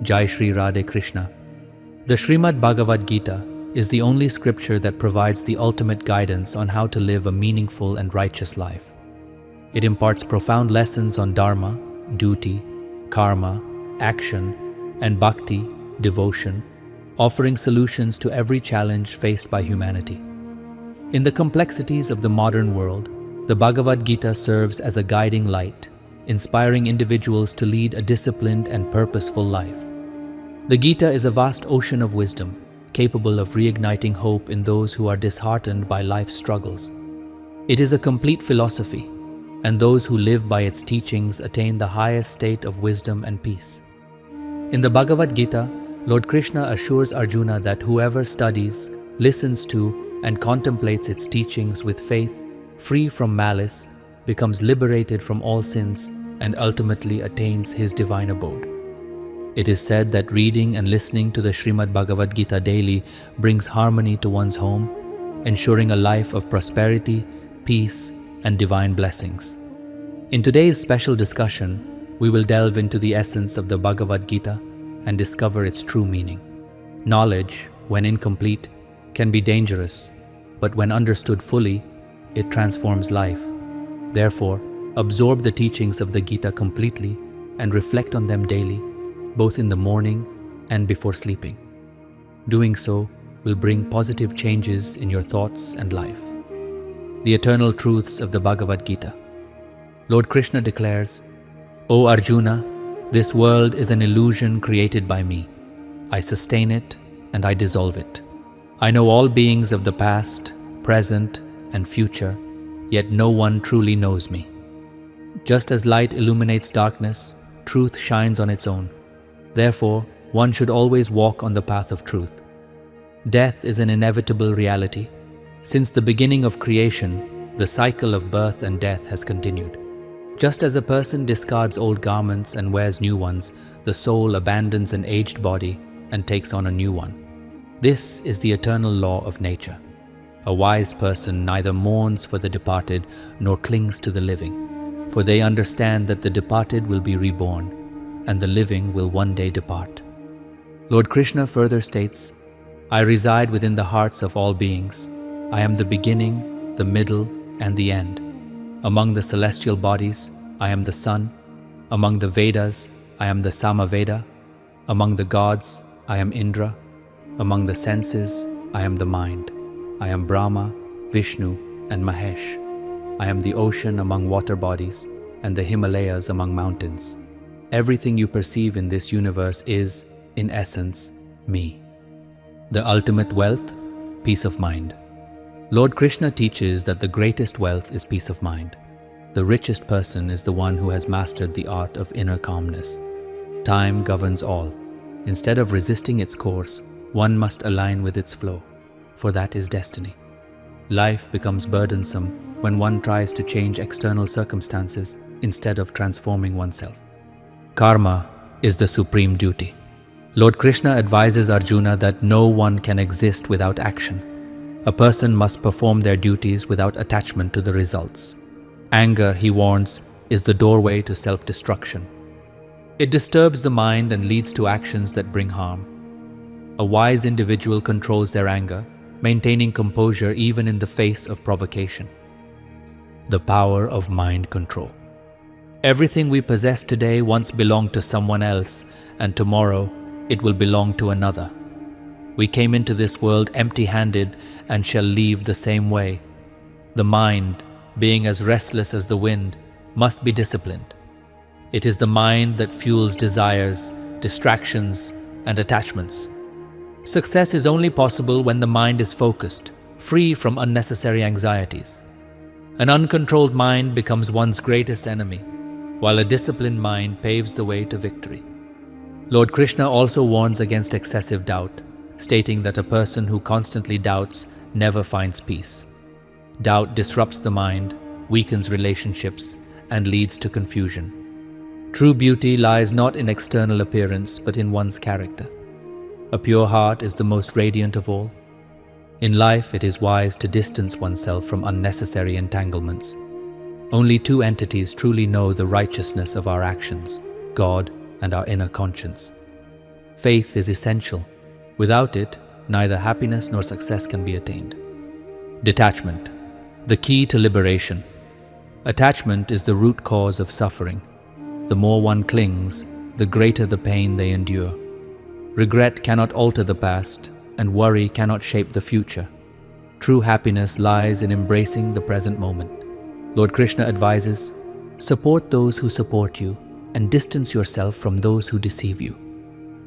Jai Shri Radhe Krishna. The Srimad Bhagavad Gita is the only scripture that provides the ultimate guidance on how to live a meaningful and righteous life. It imparts profound lessons on dharma, duty, karma, action, and bhakti, devotion, offering solutions to every challenge faced by humanity. In the complexities of the modern world, the Bhagavad Gita serves as a guiding light, inspiring individuals to lead a disciplined and purposeful life. The Gita is a vast ocean of wisdom, capable of reigniting hope in those who are disheartened by life's struggles. It is a complete philosophy, and those who live by its teachings attain the highest state of wisdom and peace. In the Bhagavad Gita, Lord Krishna assures Arjuna that whoever studies, listens to, and contemplates its teachings with faith, free from malice, becomes liberated from all sins and ultimately attains his divine abode. It is said that reading and listening to the Srimad Bhagavad Gita daily brings harmony to one's home, ensuring a life of prosperity, peace, and divine blessings. In today's special discussion, we will delve into the essence of the Bhagavad Gita and discover its true meaning. Knowledge, when incomplete, can be dangerous, but when understood fully, it transforms life. Therefore, absorb the teachings of the Gita completely and reflect on them daily, both in the morning and before sleeping. Doing so will bring positive changes in your thoughts and life. The eternal truths of the Bhagavad Gita. Lord Krishna declares, "O Arjuna, this world is an illusion created by me. I sustain it and I dissolve it. I know all beings of the past, present, and future, yet no one truly knows me. Just as light illuminates darkness, truth shines on its own. Therefore, one should always walk on the path of truth. Death is an inevitable reality. Since the beginning of creation, the cycle of birth and death has continued. Just as a person discards old garments and wears new ones, the soul abandons an aged body and takes on a new one. This is the eternal law of nature. A wise person neither mourns for the departed nor clings to the living, for they understand that the departed will be reborn, and the living will one day depart." Lord Krishna further states, "I reside within the hearts of all beings. I am the beginning, the middle, and the end. Among the celestial bodies, I am the sun. Among the Vedas, I am the Samaveda. Among the gods, I am Indra. Among the senses, I am the mind. I am Brahma, Vishnu, and Mahesh. I am the ocean among water bodies, and the Himalayas among mountains. Everything you perceive in this universe is, in essence, me." The ultimate wealth, peace of mind. Lord Krishna teaches that the greatest wealth is peace of mind. The richest person is the one who has mastered the art of inner calmness. Time governs all. Instead of resisting its course, one must align with its flow, for that is destiny. Life becomes burdensome when one tries to change external circumstances instead of transforming oneself. Karma is the supreme duty. Lord Krishna advises Arjuna that no one can exist without action. A person must perform their duties without attachment to the results. Anger, he warns, is the doorway to self-destruction. It disturbs the mind and leads to actions that bring harm. A wise individual controls their anger, maintaining composure even in the face of provocation. The power of mind control. Everything we possess today once belonged to someone else, and tomorrow it will belong to another. We came into this world empty-handed and shall leave the same way. The mind, being as restless as the wind, must be disciplined. It is the mind that fuels desires, distractions, and attachments. Success is only possible when the mind is focused, free from unnecessary anxieties. An uncontrolled mind becomes one's greatest enemy, while a disciplined mind paves the way to victory. Lord Krishna also warns against excessive doubt, stating that a person who constantly doubts never finds peace. Doubt disrupts the mind, weakens relationships, and leads to confusion. True beauty lies not in external appearance, but in one's character. A pure heart is the most radiant of all. In life, it is wise to distance oneself from unnecessary entanglements. Only two entities truly know the righteousness of our actions, God and our inner conscience. Faith is essential. Without it, neither happiness nor success can be attained. Detachment, the key to liberation. Attachment is the root cause of suffering. The more one clings, the greater the pain they endure. Regret cannot alter the past, and worry cannot shape the future. True happiness lies in embracing the present moment. Lord Krishna advises, support those who support you and distance yourself from those who deceive you.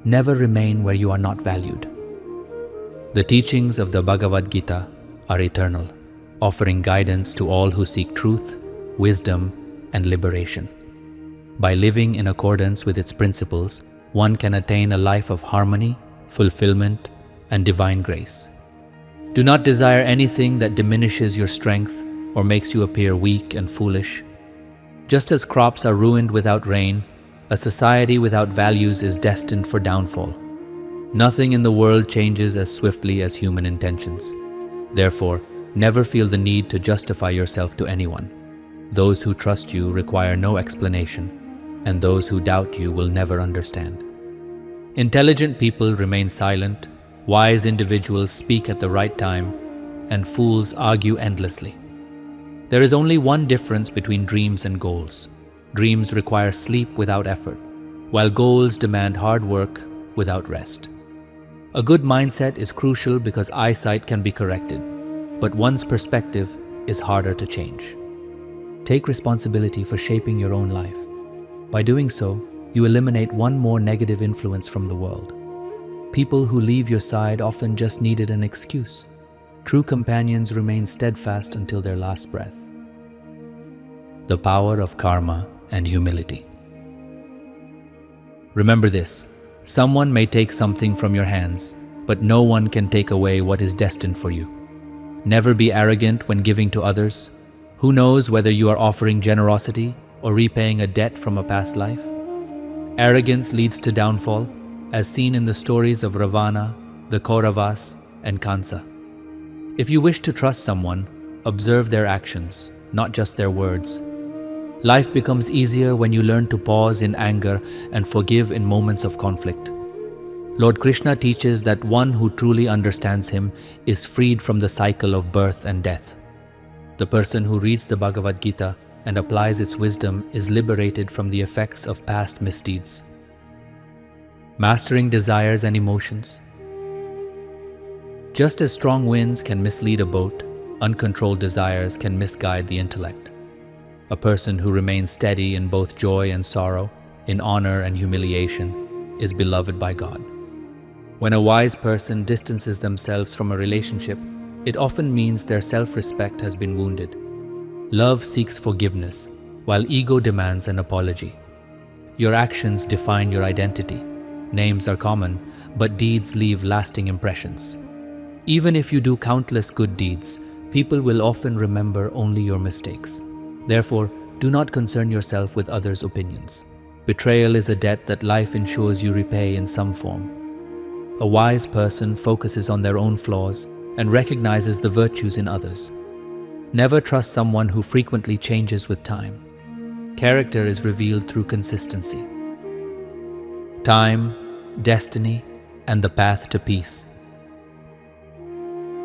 Never remain where you are not valued. The teachings of the Bhagavad Gita are eternal, offering guidance to all who seek truth, wisdom, and liberation. By living in accordance with its principles, one can attain a life of harmony, fulfillment, and divine grace. Do not desire anything that diminishes your strength or makes you appear weak and foolish. Just as crops are ruined without rain, a society without values is destined for downfall. Nothing in the world changes as swiftly as human intentions. Therefore, never feel the need to justify yourself to anyone. Those who trust you require no explanation, and those who doubt you will never understand. Intelligent people remain silent, wise individuals speak at the right time, and fools argue endlessly. There is only one difference between dreams and goals. Dreams require sleep without effort, while goals demand hard work without rest. A good mindset is crucial because eyesight can be corrected, but one's perspective is harder to change. Take responsibility for shaping your own life. By doing so, you eliminate one more negative influence from the world. People who leave your side often just needed an excuse. True companions remain steadfast until their last breath. The power of karma and humility. Remember this, someone may take something from your hands, but no one can take away what is destined for you. Never be arrogant when giving to others. Who knows whether you are offering generosity or repaying a debt from a past life? Arrogance leads to downfall, as seen in the stories of Ravana, the Kauravas, and Kansa. If you wish to trust someone, observe their actions, not just their words. Life becomes easier when you learn to pause in anger and forgive in moments of conflict. Lord Krishna teaches that one who truly understands him is freed from the cycle of birth and death. The person who reads the Bhagavad Gita and applies its wisdom is liberated from the effects of past misdeeds. Mastering desires and emotions. Just as strong winds can mislead a boat, uncontrolled desires can misguide the intellect. A person who remains steady in both joy and sorrow, in honor and humiliation, is beloved by God. When a wise person distances themselves from a relationship, it often means their self-respect has been wounded. Love seeks forgiveness, while ego demands an apology. Your actions define your identity. Names are common, but deeds leave lasting impressions. Even if you do countless good deeds, people will often remember only your mistakes. Therefore, do not concern yourself with others' opinions. Betrayal is a debt that life ensures you repay in some form. A wise person focuses on their own flaws and recognizes the virtues in others. Never trust someone who frequently changes with time. Character is revealed through consistency. Time, destiny, and the path to peace.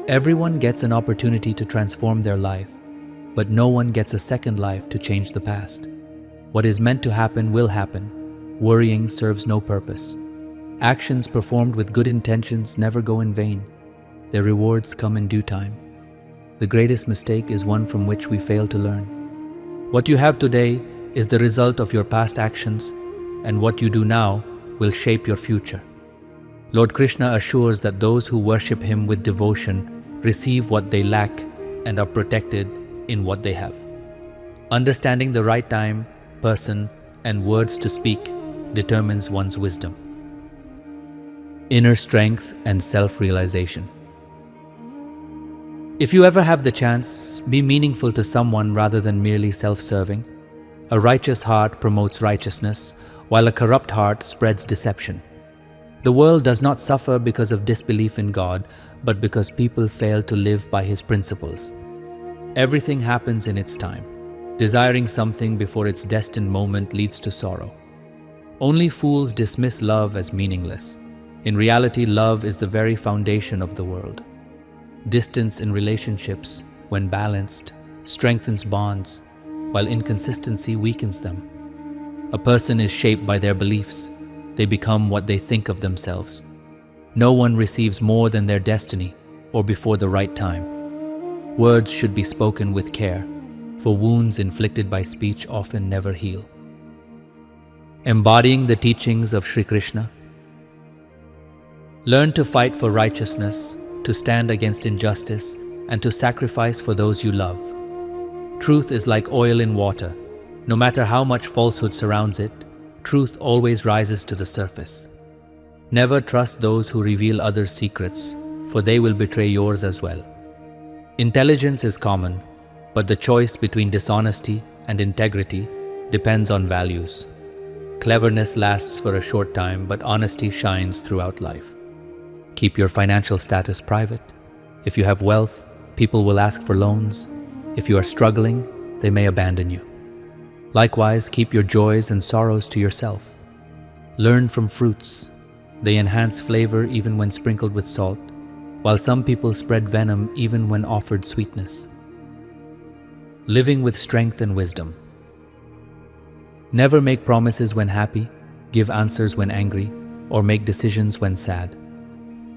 Everyone gets an opportunity to transform their life, but no one gets a second life to change the past. What is meant to happen will happen. Worrying serves no purpose. Actions performed with good intentions never go in vain. Their rewards come in due time. The greatest mistake is one from which we fail to learn. What you have today is the result of your past actions, and what you do now will shape your future. Lord Krishna assures that those who worship him with devotion receive what they lack and are protected in what they have. Understanding the right time, person, and words to speak determines one's wisdom. Inner strength and self-realization. If you ever have the chance, be meaningful to someone rather than merely self-serving. A righteous heart promotes righteousness, while a corrupt heart spreads deception. The world does not suffer because of disbelief in God, but because people fail to live by His principles. Everything happens in its time. Desiring something before its destined moment leads to sorrow. Only fools dismiss love as meaningless. In reality, love is the very foundation of the world. Distance in relationships, when balanced, strengthens bonds, while inconsistency weakens them. A person is shaped by their beliefs. They become what they think of themselves. No one receives more than their destiny or before the right time. Words should be spoken with care, for wounds inflicted by speech often never heal. Embodying the teachings of Shri Krishna. Learn to fight for righteousness, to stand against injustice, and to sacrifice for those you love. Truth is like oil in water. No matter how much falsehood surrounds it, truth always rises to the surface. Never trust those who reveal others' secrets, for they will betray yours as well. Intelligence is common, but the choice between dishonesty and integrity depends on values. Cleverness lasts for a short time, but honesty shines throughout life. Keep your financial status private. If you have wealth, people will ask for loans. If you are struggling, they may abandon you. Likewise, keep your joys and sorrows to yourself. Learn from fruits. They enhance flavor even when sprinkled with salt, while some people spread venom even when offered sweetness. Living with strength and wisdom. Never make promises when happy, give answers when angry, or make decisions when sad.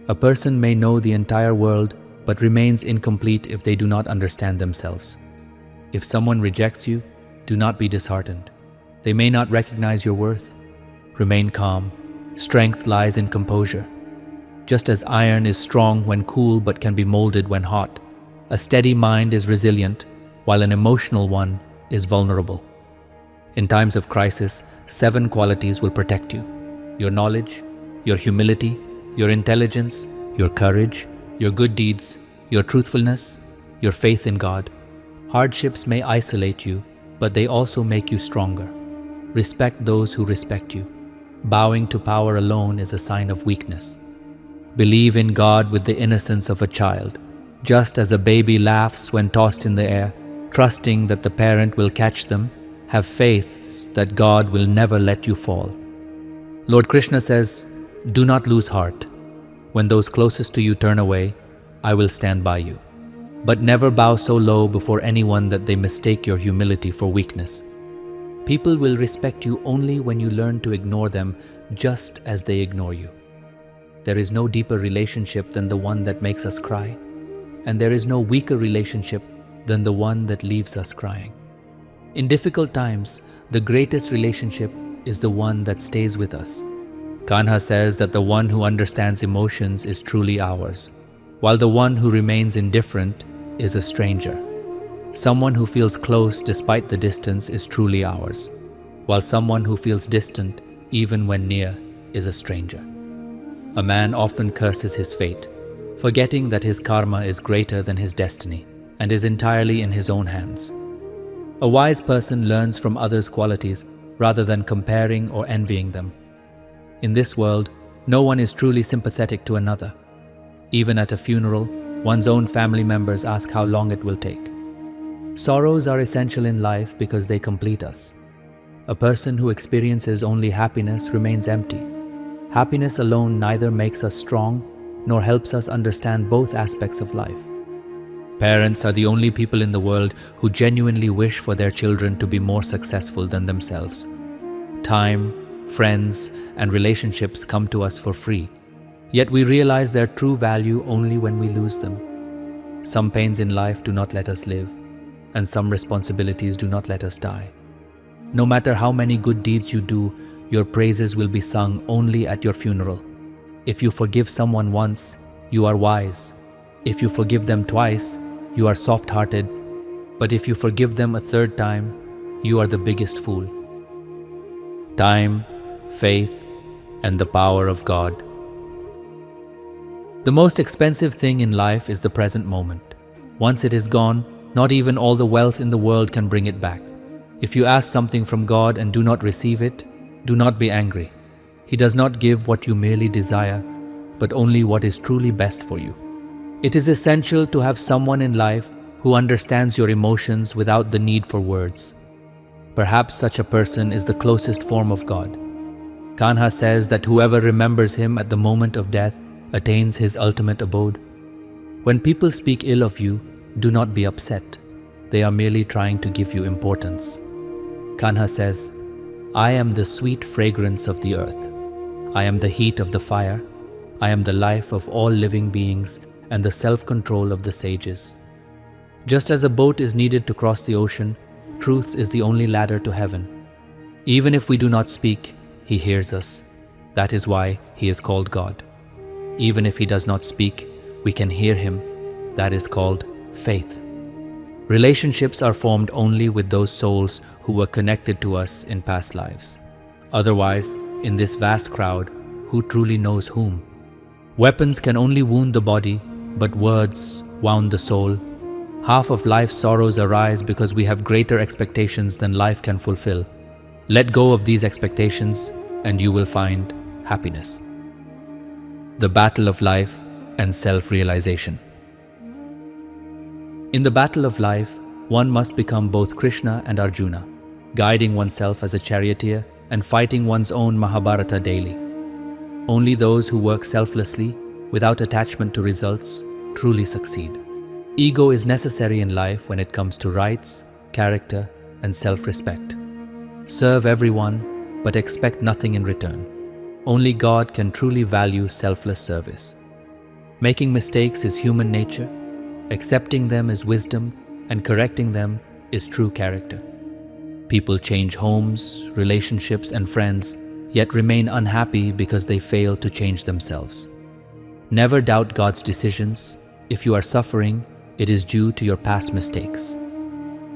A person may know the entire world but remains incomplete if they do not understand themselves. If someone rejects you, do not be disheartened. They may not recognize your worth. Remain calm. Strength lies in composure. Just as iron is strong when cool but can be molded when hot, a steady mind is resilient, while an emotional one is vulnerable. In times of crisis, 7 qualities will protect you: your knowledge, your humility, your intelligence, your courage, your good deeds, your truthfulness, your faith in God. Hardships may isolate you, but they also make you stronger. Respect those who respect you. Bowing to power alone is a sign of weakness. Believe in God with the innocence of a child. Just as a baby laughs when tossed in the air, trusting that the parent will catch them, have faith that God will never let you fall. Lord Krishna says, "Do not lose heart. When those closest to you turn away, I will stand by you. But never bow so low before anyone that they mistake your humility for weakness. People will respect you only when you learn to ignore them just as they ignore you. There is no deeper relationship than the one that makes us cry, and there is no weaker relationship than the one that leaves us crying. In difficult times, the greatest relationship is the one that stays with us. Kanha says that the one who understands emotions is truly ours, while the one who remains indifferent is a stranger. Someone who feels close despite the distance is truly ours, while someone who feels distant even when near is a stranger. A man often curses his fate, forgetting that his karma is greater than his destiny and is entirely in his own hands. A wise person learns from others' qualities rather than comparing or envying them. In this world, no one is truly sympathetic to another. Even at a funeral, one's own family members ask how long it will take. Sorrows are essential in life because they complete us. A person who experiences only happiness remains empty. Happiness alone neither makes us strong nor helps us understand both aspects of life. Parents are the only people in the world who genuinely wish for their children to be more successful than themselves. Time, friends, and relationships come to us for free, yet we realize their true value only when we lose them. Some pains in life do not let us live, and some responsibilities do not let us die. No matter how many good deeds you do, your praises will be sung only at your funeral. If you forgive someone once, you are wise. If you forgive them twice, you are soft-hearted. But if you forgive them a third time, you are the biggest fool. Time, faith, and the power of God. The most expensive thing in life is the present moment. Once it is gone, not even all the wealth in the world can bring it back. If you ask something from God and do not receive it, do not be angry. He does not give what you merely desire, but only what is truly best for you. It is essential to have someone in life who understands your emotions without the need for words. Perhaps such a person is the closest form of God. Kanha says that whoever remembers him at the moment of death attains his ultimate abode. When people speak ill of you, do not be upset. They are merely trying to give you importance. Kanha says, I am the sweet fragrance of the earth. I am the heat of the fire. I am the life of all living beings and the self-control of the sages. Just as a boat is needed to cross the ocean, truth is the only ladder to heaven. Even if we do not speak, he hears us. That is why he is called God. Even if he does not speak, we can hear him. That is called faith. Relationships are formed only with those souls who were connected to us in past lives. Otherwise, in this vast crowd, who truly knows whom? Weapons can only wound the body, but words wound the soul. Half of life's sorrows arise because we have greater expectations than life can fulfill. Let go of these expectations and you will find happiness. The battle of life and self-realization. In the battle of life, one must become both Krishna and Arjuna, guiding oneself as a charioteer and fighting one's own Mahabharata daily. Only those who work selflessly, without attachment to results, truly succeed. Ego is necessary in life when it comes to rights, character, and self-respect. Serve everyone, but expect nothing in return. Only God can truly value selfless service. Making mistakes is human nature. Accepting them is wisdom, and correcting them is true character. People change homes, relationships, and friends, yet remain unhappy because they fail to change themselves. Never doubt God's decisions. If you are suffering, it is due to your past mistakes.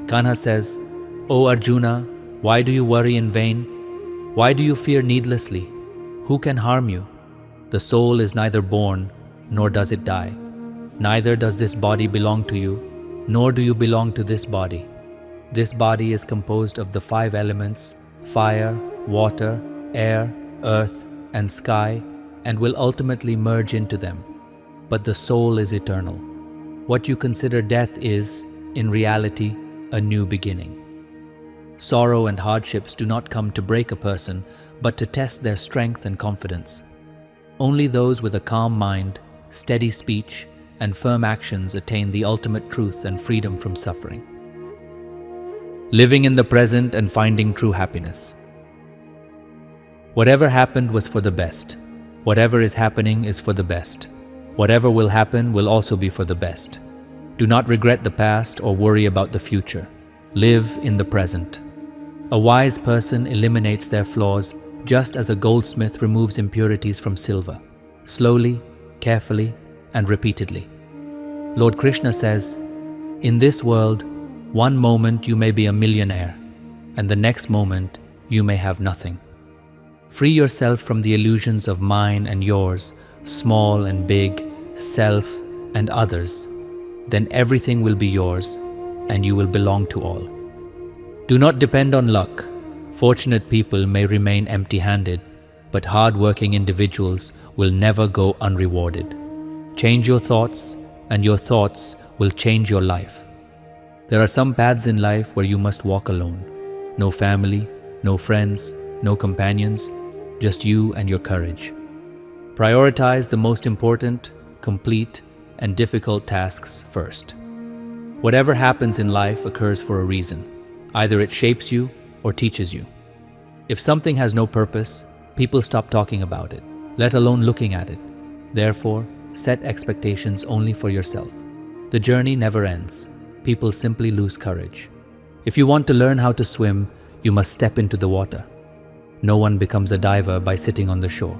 Kanha says, O Arjuna, why do you worry in vain? Why do you fear needlessly? Who can harm you? The soul is neither born, nor does it die. Neither does this body belong to you, nor do you belong to this body. This body is composed of the 5 elements, fire, water, air, earth, and sky, and will ultimately merge into them. But the soul is eternal. What you consider death is, in reality, a new beginning. Sorrow and hardships do not come to break a person, but to test their strength and confidence. Only those with a calm mind, steady speech, and firm actions attain the ultimate truth and freedom from suffering. Living in the present and finding true happiness. Whatever happened was for the best. Whatever is happening is for the best. Whatever will happen will also be for the best. Do not regret the past or worry about the future. Live in the present. A wise person eliminates their flaws just as a goldsmith removes impurities from silver, slowly, carefully, and repeatedly. Lord Krishna says, in this world, one moment you may be a millionaire, and the next moment you may have nothing. Free yourself from the illusions of mine and yours, small and big, self and others. Then everything will be yours, and you will belong to all. Do not depend on luck. Fortunate people may remain empty-handed, but hard-working individuals will never go unrewarded. Change your thoughts, and your thoughts will change your life. There are some paths in life where you must walk alone. No family, no friends, no companions, just you and your courage. Prioritize the most important, complete, and difficult tasks first. Whatever happens in life occurs for a reason. Either it shapes you or teaches you. If something has no purpose, people stop talking about it, let alone looking at it. Therefore, set expectations only for yourself. The journey never ends. People simply lose courage. If you want to learn how to swim, you must step into the water. No one becomes a diver by sitting on the shore.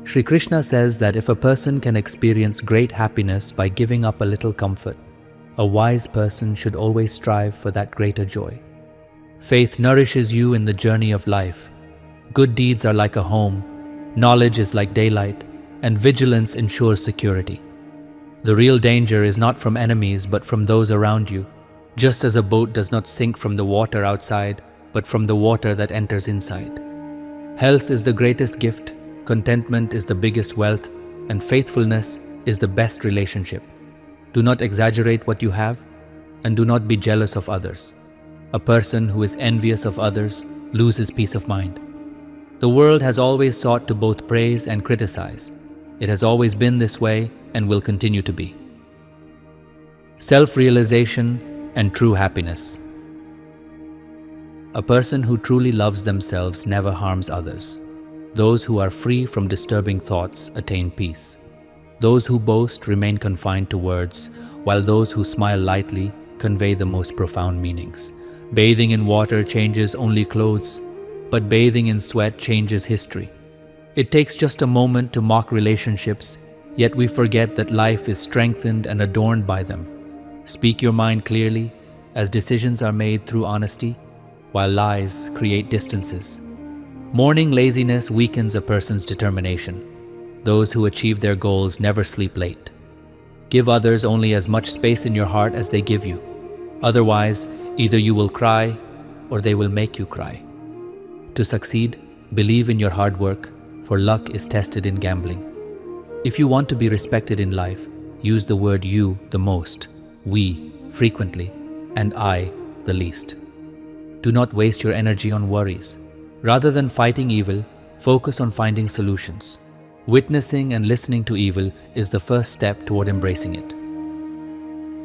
Shri Krishna says that if a person can experience great happiness by giving up a little comfort, a wise person should always strive for that greater joy. Faith nourishes you in the journey of life. Good deeds are like a home, knowledge is like daylight, and vigilance ensures security. The real danger is not from enemies but from those around you, just as a boat does not sink from the water outside, but from the water that enters inside. Health is the greatest gift, contentment is the biggest wealth, and faithfulness is the best relationship. Do not exaggerate what you have, and do not be jealous of others. A person who is envious of others loses peace of mind. The world has always sought to both praise and criticize. It has always been this way and will continue to be. Self-realization and true happiness. A person who truly loves themselves never harms others. Those who are free from disturbing thoughts attain peace. Those who boast remain confined to words, while those who smile lightly convey the most profound meanings. Bathing in water changes only clothes, but bathing in sweat changes history. It takes just a moment to mock relationships, yet we forget that life is strengthened and adorned by them. Speak your mind clearly, as decisions are made through honesty, while lies create distances. Mourning laziness weakens a person's determination. Those who achieve their goals never sleep late. Give others only as much space in your heart as they give you. Otherwise, either you will cry or they will make you cry. To succeed, believe in your hard work, for luck is tested in gambling. If you want to be respected in life, use the word you the most, we frequently, and I the least. Do not waste your energy on worries. Rather than fighting evil, focus on finding solutions. Witnessing and listening to evil is the first step toward embracing it.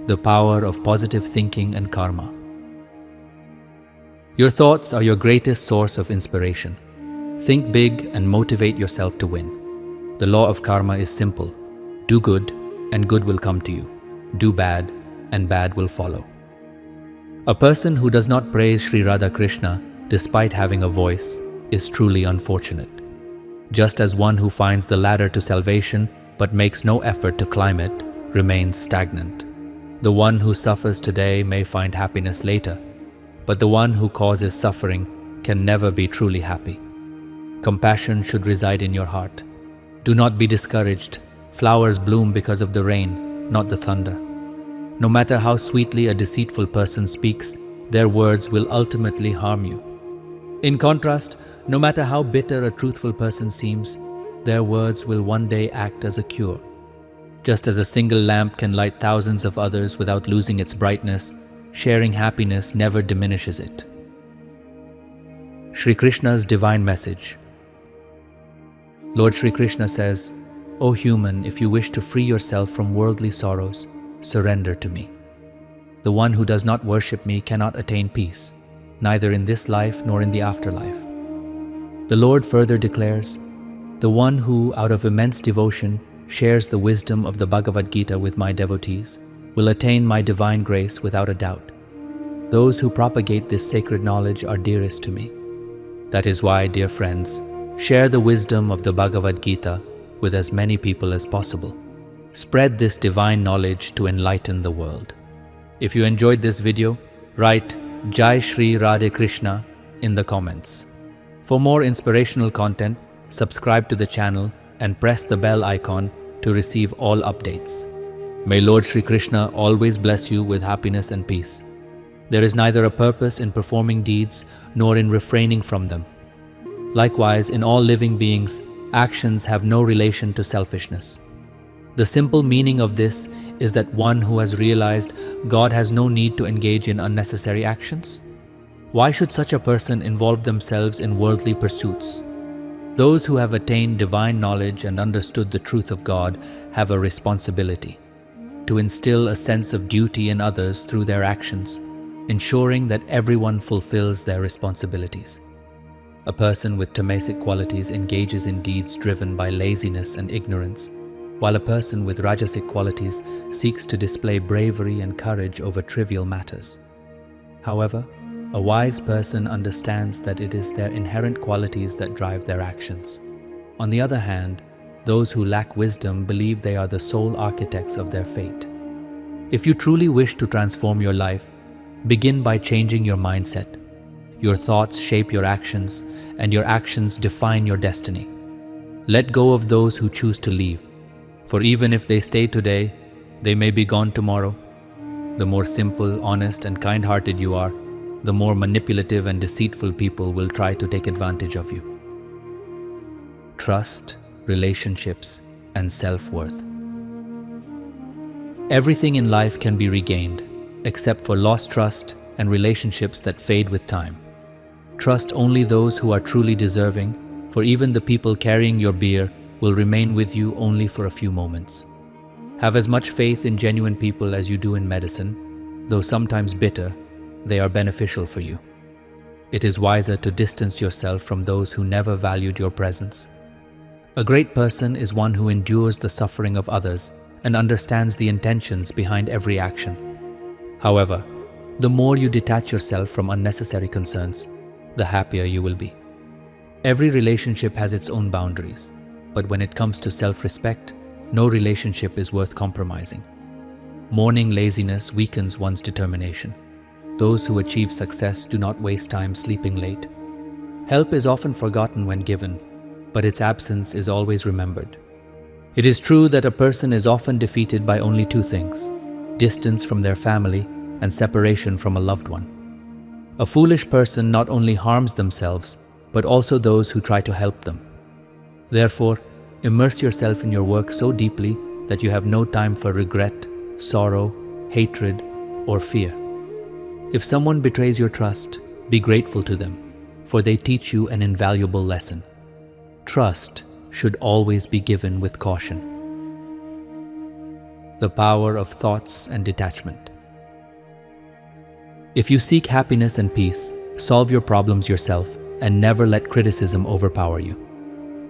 The power of positive thinking and karma. Your thoughts are your greatest source of inspiration. Think big and motivate yourself to win. The law of karma is simple. Do good, and good will come to you. Do bad, and bad will follow. A person who does not praise Sri Radha Krishna despite having a voice is truly unfortunate. Just as one who finds the ladder to salvation but makes no effort to climb it remains stagnant. The one who suffers today may find happiness later, but the one who causes suffering can never be truly happy. Compassion should reside in your heart. Do not be discouraged. Flowers bloom because of the rain, not the thunder. No matter how sweetly a deceitful person speaks, their words will ultimately harm you. In contrast, no matter how bitter a truthful person seems, their words will one day act as a cure. Just as a single lamp can light thousands of others without losing its brightness, sharing happiness never diminishes it. Shri Krishna's divine message. Lord Shri Krishna says, "O human, if you wish to free yourself from worldly sorrows, surrender to me. The one who does not worship me cannot attain peace, neither in this life nor in the afterlife." The Lord further declares, "The one who, out of immense devotion, shares the wisdom of the Bhagavad Gita with my devotees will attain my divine grace without a doubt. Those who propagate this sacred knowledge are dearest to me. That is why, dear friends, share the wisdom of the Bhagavad Gita with as many people as possible. Spread this divine knowledge to enlighten the world." If you enjoyed this video, write Jai Shri Radhe Krishna in the comments. For more inspirational content, subscribe to the channel and press the bell icon to receive all updates. May Lord Shri Krishna always bless you with happiness and peace. There is neither a purpose in performing deeds nor in refraining from them. Likewise, in all living beings, actions have no relation to selfishness. The simple meaning of this is that one who has realized God has no need to engage in unnecessary actions. Why should such a person involve themselves in worldly pursuits? Those who have attained divine knowledge and understood the truth of God have a responsibility to instill a sense of duty in others through their actions, ensuring that everyone fulfills their responsibilities. A person with tamasic qualities engages in deeds driven by laziness and ignorance, while a person with rajasic qualities seeks to display bravery and courage over trivial matters. However, a wise person understands that it is their inherent qualities that drive their actions. On the other hand, those who lack wisdom believe they are the sole architects of their fate. If you truly wish to transform your life, begin by changing your mindset. Your thoughts shape your actions, and your actions define your destiny. Let go of those who choose to leave, for even if they stay today, they may be gone tomorrow. The more simple, honest, and kind-hearted you are, the more manipulative and deceitful people will try to take advantage of you. Trust, relationships, and self-worth. Everything in life can be regained, except for lost trust and relationships that fade with time. Trust only those who are truly deserving, for even the people carrying your beer will remain with you only for a few moments. Have as much faith in genuine people as you do in medicine. Though sometimes bitter, they are beneficial for you. It is wiser to distance yourself from those who never valued your presence. A great person is one who endures the suffering of others and understands the intentions behind every action. However, the more you detach yourself from unnecessary concerns, the happier you will be. Every relationship has its own boundaries, but when it comes to self-respect, no relationship is worth compromising. Mourning laziness weakens one's determination. Those who achieve success do not waste time sleeping late. Help is often forgotten when given, but its absence is always remembered. It is true that a person is often defeated by only two things: distance from their family and separation from a loved one. A foolish person not only harms themselves, but also those who try to help them. Therefore, immerse yourself in your work so deeply that you have no time for regret, sorrow, hatred, or fear. If someone betrays your trust, be grateful to them, for they teach you an invaluable lesson. Trust should always be given with caution. The power of thoughts and detachment. If you seek happiness and peace, solve your problems yourself and never let criticism overpower you.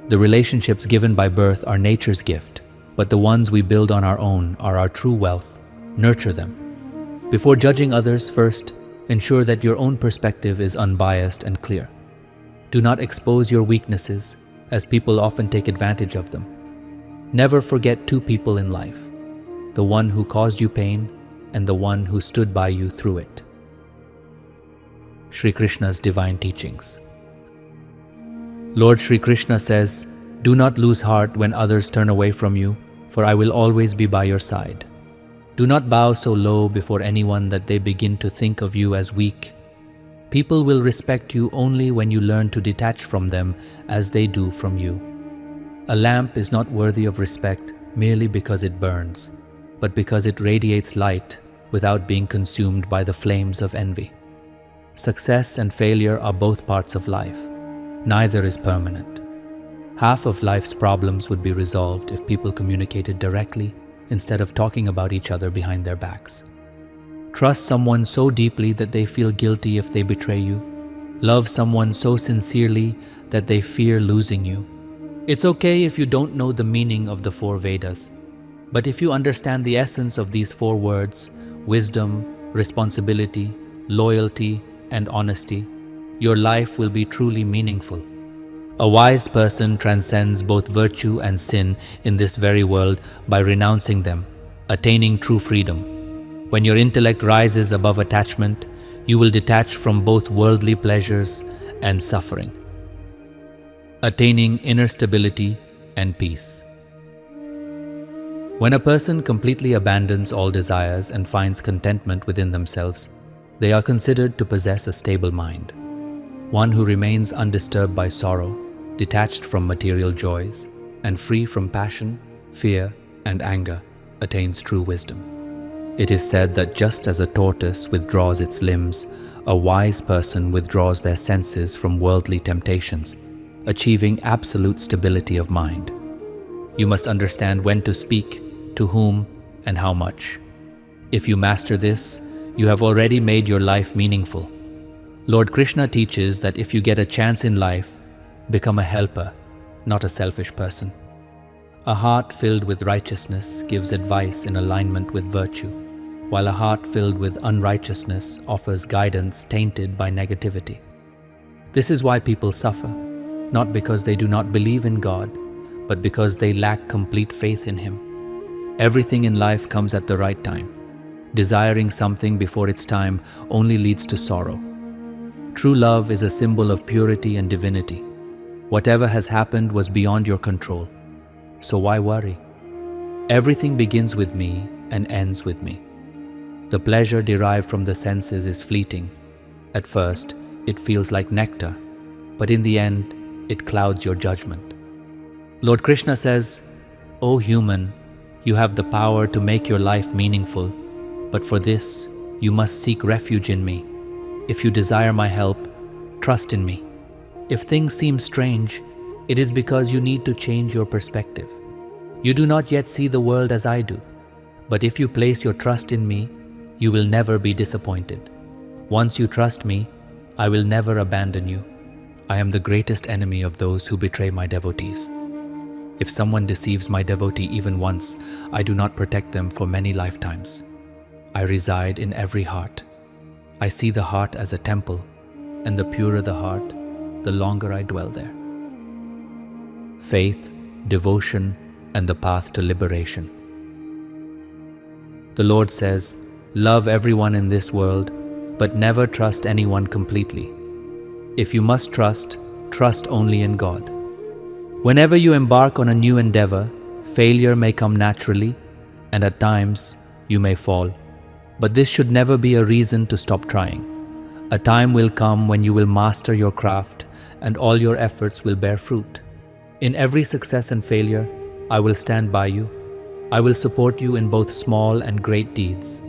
The relationships given by birth are nature's gift, but the ones we build on our own are our true wealth. Nurture them. Before judging others, first, ensure that your own perspective is unbiased and clear. Do not expose your weaknesses, as people often take advantage of them. Never forget two people in life: the one who caused you pain and the one who stood by you through it. Shri Krishna's divine teachings. Lord Shri Krishna says, "Do not lose heart when others turn away from you, for I will always be by your side. Do not bow so low before anyone that they begin to think of you as weak. People will respect you only when you learn to detach from them as they do from you. A lamp is not worthy of respect merely because it burns, but because it radiates light without being consumed by the flames of envy. Success and failure are both parts of life. Neither is permanent. Half of life's problems would be resolved if people communicated directly instead of talking about each other behind their backs. Trust someone so deeply that they feel guilty if they betray you. Love someone so sincerely that they fear losing you. It's okay if you don't know the meaning of the 4 Vedas, but if you understand the essence of these 4 words, wisdom, responsibility, loyalty, and honesty, your life will be truly meaningful. A wise person transcends both virtue and sin in this very world by renouncing them, attaining true freedom. When your intellect rises above attachment, you will detach from both worldly pleasures and suffering, attaining inner stability and peace. When a person completely abandons all desires and finds contentment within themselves, they are considered to possess a stable mind. One who remains undisturbed by sorrow, detached from material joys, and free from passion, fear, and anger, attains true wisdom. It is said that just as a tortoise withdraws its limbs, a wise person withdraws their senses from worldly temptations, achieving absolute stability of mind. You must understand when to speak, to whom, and how much. If you master this, you have already made your life meaningful. Lord Krishna teaches that if you get a chance in life, become a helper, not a selfish person. A heart filled with righteousness gives advice in alignment with virtue, while a heart filled with unrighteousness offers guidance tainted by negativity. This is why people suffer, not because they do not believe in God, but because they lack complete faith in Him. Everything in life comes at the right time. Desiring something before its time only leads to sorrow. True love is a symbol of purity and divinity. Whatever has happened was beyond your control, so why worry? Everything begins with me and ends with me. The pleasure derived from the senses is fleeting. At first, it feels like nectar, but in the end, it clouds your judgment. Lord Krishna says, "O human, you have the power to make your life meaningful, but for this, you must seek refuge in me. If you desire my help, trust in me. If things seem strange, It is because you need to change your perspective. You do not yet see the world as I do, but if you place your trust in me, you will never be disappointed. Once you trust me, I will never abandon you. I am the greatest enemy of those who betray my devotees. If someone deceives my devotee even once, I do not protect them for many lifetimes. I reside in every heart. I see the heart as a temple, and the purer the heart, the longer I dwell there. Faith, devotion, and the path to liberation. The Lord says, love everyone in this world, but never trust anyone completely. If you must trust, trust only in God. Whenever you embark on a new endeavor, failure may come naturally, and at times you may fall. But this should never be a reason to stop trying. A time will come when you will master your craft, and all your efforts will bear fruit. In every success and failure, I will stand by you. I will support you in both small and great deeds.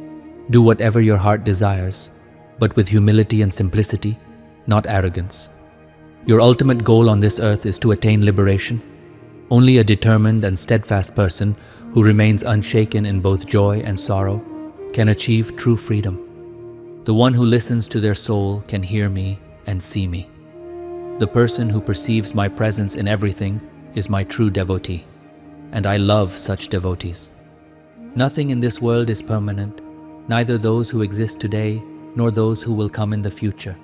Do whatever your heart desires, but with humility and simplicity, not arrogance. Your ultimate goal on this earth is to attain liberation. Only a determined and steadfast person who remains unshaken in both joy and sorrow can achieve true freedom. The one who listens to their soul can hear me and see me. The person who perceives my presence in everything is my true devotee, and I love such devotees. Nothing in this world is permanent, neither those who exist today nor those who will come in the future.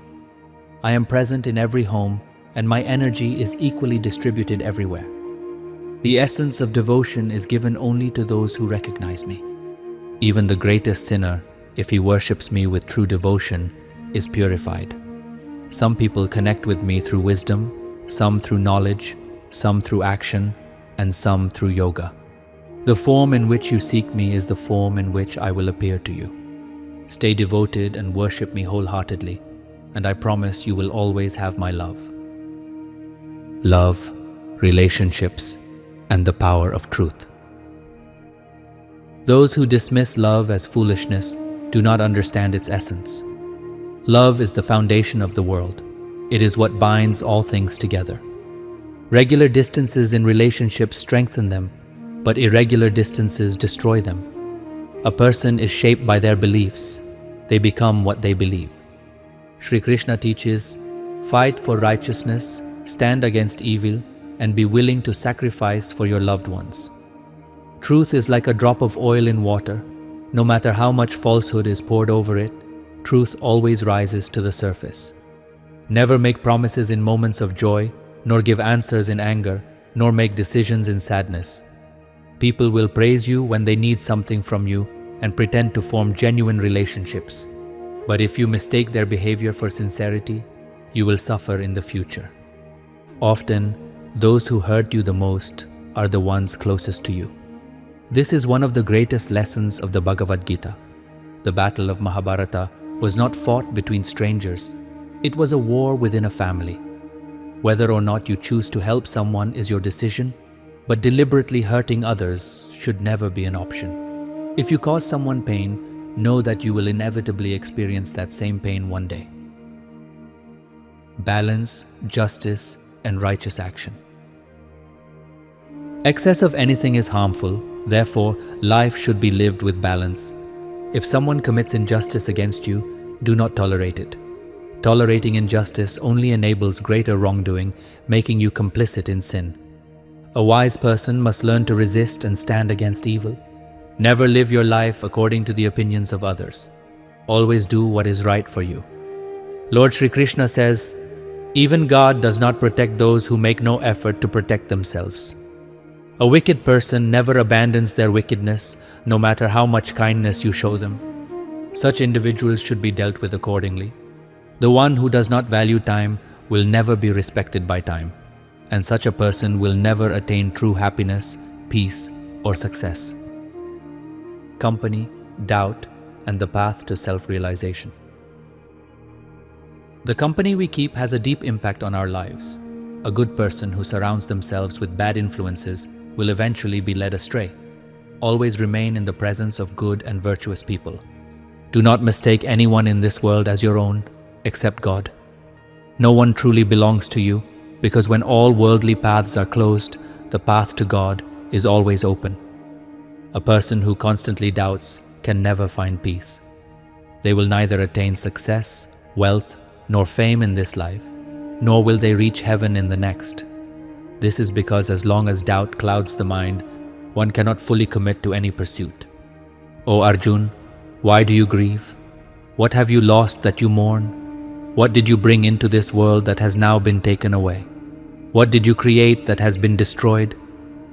I am present in every home, and my energy is equally distributed everywhere. The essence of devotion is given only to those who recognize me. Even the greatest sinner, if he worships me with true devotion, is purified. Some people connect with me through wisdom, some through knowledge, some through action, and some through yoga. The form in which you seek me is the form in which I will appear to you. Stay devoted and worship me wholeheartedly, and I promise you will always have my love. Love, relationships, and the power of truth. Those who dismiss love as foolishness do not understand its essence. Love is the foundation of the world. It is what binds all things together. Regular distances in relationships strengthen them, but irregular distances destroy them. A person is shaped by their beliefs. They become what they believe. Shri Krishna teaches, fight for righteousness, stand against evil, and be willing to sacrifice for your loved ones. Truth is like a drop of oil in water. No matter how much falsehood is poured over it, truth always rises to the surface. Never make promises in moments of joy, nor give answers in anger, nor make decisions in sadness. People will praise you when they need something from you and pretend to form genuine relationships. But if you mistake their behavior for sincerity, you will suffer in the future. Often, those who hurt you the most are the ones closest to you. This is one of the greatest lessons of the Bhagavad Gita. The battle of Mahabharata was not fought between strangers. It was a war within a family. Whether or not you choose to help someone is your decision, but deliberately hurting others should never be an option. If you cause someone pain, know that you will inevitably experience that same pain one day. Balance, justice, and righteous action. Excess of anything is harmful. Therefore, life should be lived with balance. If someone commits injustice against you, do not tolerate it. Tolerating injustice only enables greater wrongdoing, making you complicit in sin. A wise person must learn to resist and stand against evil. Never live your life according to the opinions of others. Always do what is right for you. Lord Shri Krishna says, even God does not protect those who make no effort to protect themselves. A wicked person never abandons their wickedness, no matter how much kindness you show them. Such individuals should be dealt with accordingly. The one who does not value time will never be respected by time, and such a person will never attain true happiness, peace, or success. Company, doubt, and the path to self-realization. The company we keep has a deep impact on our lives. A good person who surrounds themselves with bad influences will eventually be led astray. Always remain in the presence of good and virtuous people. Do not mistake anyone in this world as your own, except God. No one truly belongs to you, because when all worldly paths are closed, the path to God is always open. A person who constantly doubts can never find peace. They will neither attain success, wealth, nor fame in this life, nor will they reach heaven in the next. This is because as long as doubt clouds the mind, one cannot fully commit to any pursuit. O Arjun, why do you grieve? What have you lost that you mourn? What did you bring into this world that has now been taken away? What did you create that has been destroyed?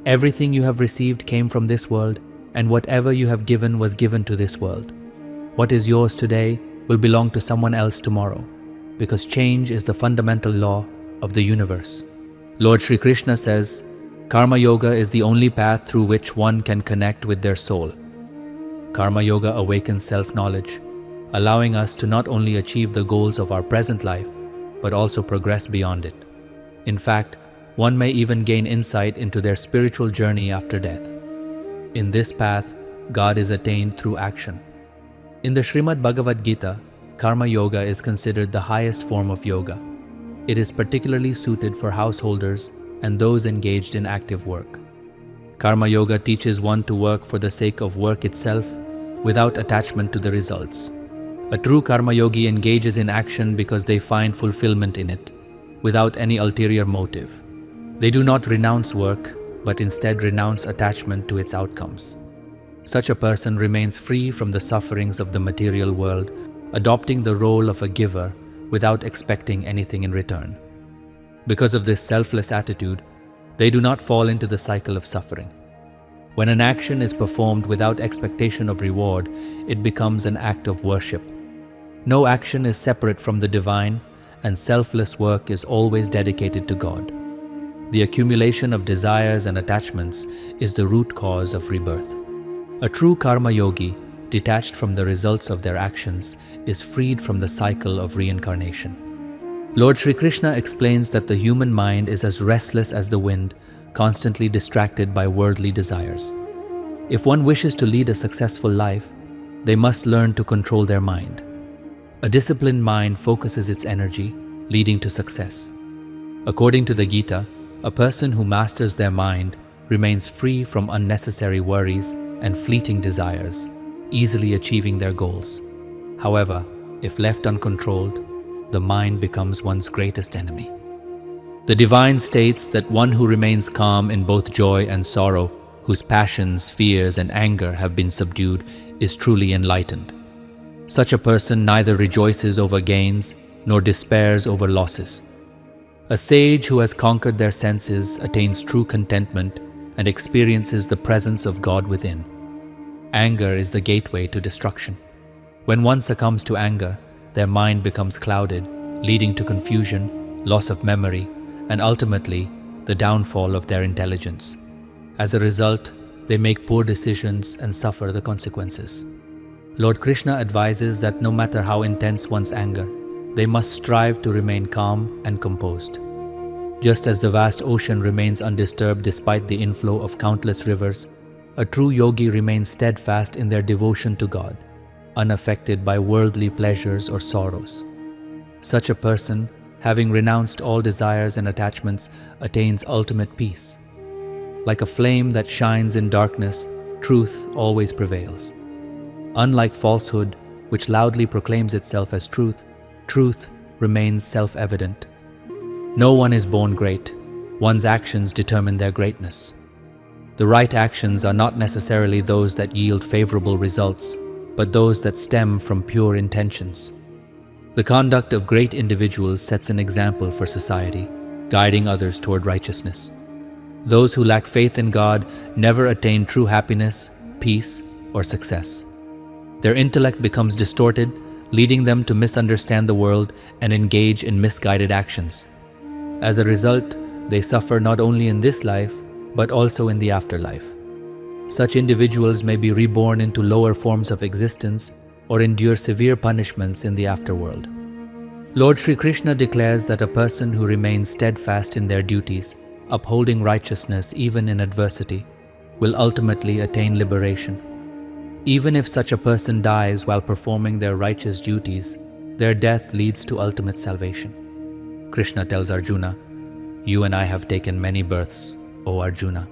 Everything you have received came from this world, and whatever you have given was given to this world. What is yours today will belong to someone else tomorrow, because change is the fundamental law of the universe. Lord Shri Krishna says, Karma Yoga is the only path through which one can connect with their soul. Karma Yoga awakens self-knowledge, allowing us to not only achieve the goals of our present life, but also progress beyond it. In fact, one may even gain insight into their spiritual journey after death. In this path, God is attained through action. In the Srimad Bhagavad Gita, Karma Yoga is considered the highest form of yoga. It is particularly suited for householders and those engaged in active work. Karma Yoga teaches one to work for the sake of work itself, without attachment to the results. A true Karma Yogi engages in action because they find fulfillment in it, without any ulterior motive. They do not renounce work, but instead renounce attachment to its outcomes. Such a person remains free from the sufferings of the material world, adopting the role of a giver without expecting anything in return. Because of this selfless attitude, they do not fall into the cycle of suffering. When an action is performed without expectation of reward, it becomes an act of worship. No action is separate from the divine, and selfless work is always dedicated to God. The accumulation of desires and attachments is the root cause of rebirth. A true karma yogi, detached from the results of their actions, is freed from the cycle of reincarnation. Lord Shri Krishna explains that the human mind is as restless as the wind, constantly distracted by worldly desires. If one wishes to lead a successful life, they must learn to control their mind. A disciplined mind focuses its energy, leading to success. According to the Gita, a person who masters their mind remains free from unnecessary worries and fleeting desires, easily achieving their goals. However, if left uncontrolled, the mind becomes one's greatest enemy. The divine states that one who remains calm in both joy and sorrow, whose passions, fears, and anger have been subdued, is truly enlightened. Such a person neither rejoices over gains nor despairs over losses. A sage who has conquered their senses attains true contentment and experiences the presence of God within. Anger is the gateway to destruction. When one succumbs to anger, their mind becomes clouded, leading to confusion, loss of memory, and ultimately, the downfall of their intelligence. As a result, they make poor decisions and suffer the consequences. Lord Krishna advises that no matter how intense one's anger, they must strive to remain calm and composed. Just as the vast ocean remains undisturbed despite the inflow of countless rivers, a true yogi remains steadfast in their devotion to God, unaffected by worldly pleasures or sorrows. Such a person, having renounced all desires and attachments, attains ultimate peace. Like a flame that shines in darkness, truth always prevails. Unlike falsehood, which loudly proclaims itself as truth, truth remains self-evident. No one is born great. One's actions determine their greatness. The right actions are not necessarily those that yield favorable results, but those that stem from pure intentions. The conduct of great individuals sets an example for society, guiding others toward righteousness. Those who lack faith in God never attain true happiness, peace, or success. Their intellect becomes distorted, leading them to misunderstand the world and engage in misguided actions. As a result, they suffer not only in this life, but also in the afterlife. Such individuals may be reborn into lower forms of existence or endure severe punishments in the afterworld. Lord Shri Krishna declares that a person who remains steadfast in their duties, upholding righteousness even in adversity, will ultimately attain liberation. Even if such a person dies while performing their righteous duties, their death leads to ultimate salvation. Krishna tells Arjuna, You and I have taken many births, O Arjuna.